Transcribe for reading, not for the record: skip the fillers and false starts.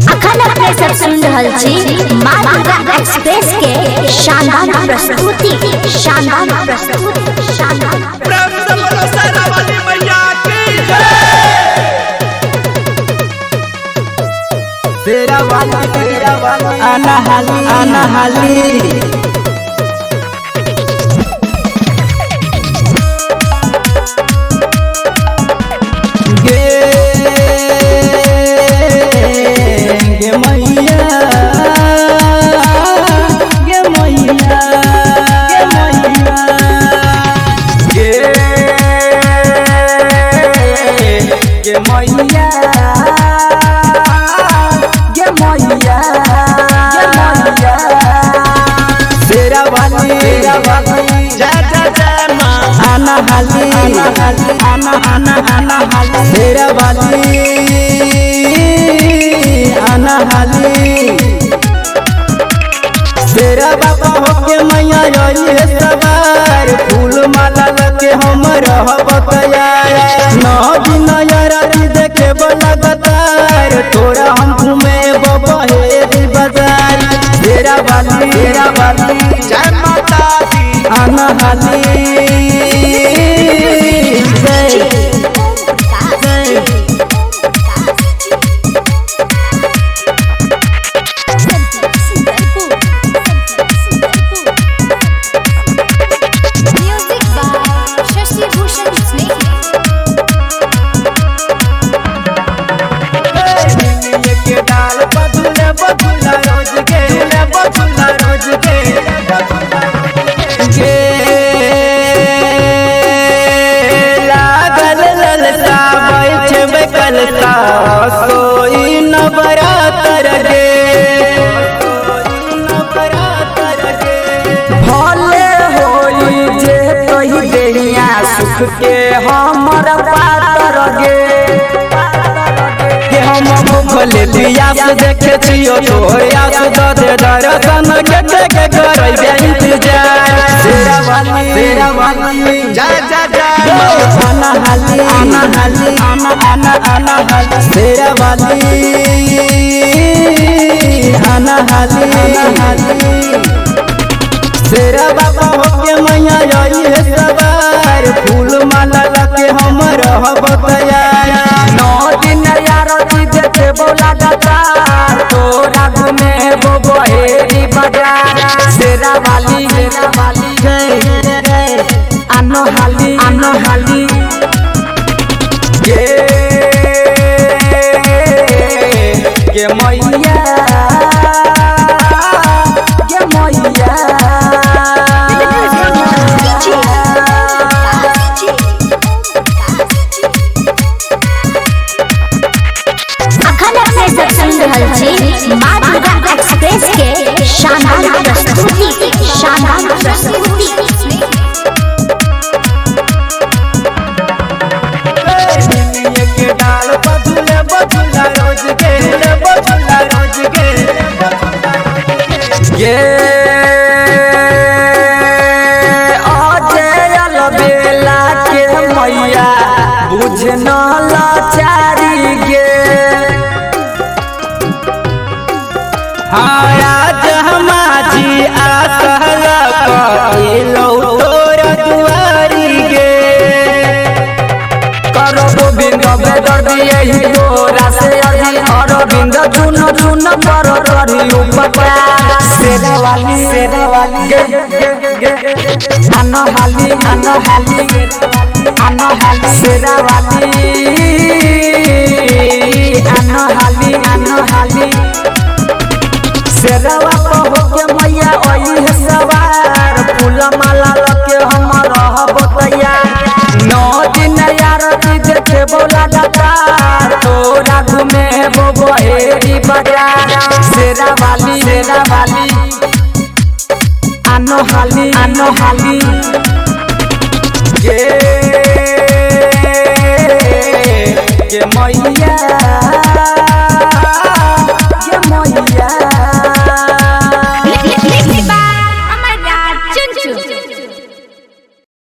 अखन अपने सब सुन रहल छी माँ दुर्गा एक्सप्रेस के शानदार प्रस्तुति प्रेम से बोलो शेरा वाली मैया की जय। शेरा वाली अनहाली गे मैया गे मैया गे मैया गे मैया शेरा वाली जय जय जय माँ अनहाली शेरा वाली अनहाली शेरा बाबा होके मैया रही है सवार फूल माला लगे हम रहब तैयार नौ दिन राति देखे लगातार तोरा हम घूमे बहेरी बाजार शेरा वाली जय माता दी अनहाली के डाल बदुला रोज के लागल ललता बैठबे कलता सोई न बरातर गे भले होई जे कही देहिया सुख के हमर पातर गे हम भूखले पियास देखे छियो तोर आस दे दर्शन के करबे इंतजार शेरा वाली जय जय जय अनहाली शेरा वाली अनहाली शेरा बाबा होके मैया रही है सवार फूल माला लगे हम रहब तैयार नौ दिन देखे बोला दातार तोरा घूमे बहेरी बाजार शेरा वाली अनहाली गे मैया अखन अपने सब सुन रहल छी माँ दुर्गा एक्सप्रेस के शानदार प्रस्तुति के डाल बदुला रोज के ये अजयल बेला के मैया बुझ न लाचारी गे आज हमाजी आसहल लो तोर दुआरी गे करो गोविंद बेदर दिए ही तोरा से अजी अरविंद चुन पर करी उपकार शेरा वाली गे अनहाली शेरा वाली अनहाली शेरवा होके मैया ओही है सवार फूल माला लगे हम रहब तैयार नौ दिन राति देखे बोला दातार तोरा घूमे बहेरी बाजार शेरा वाली अनहाली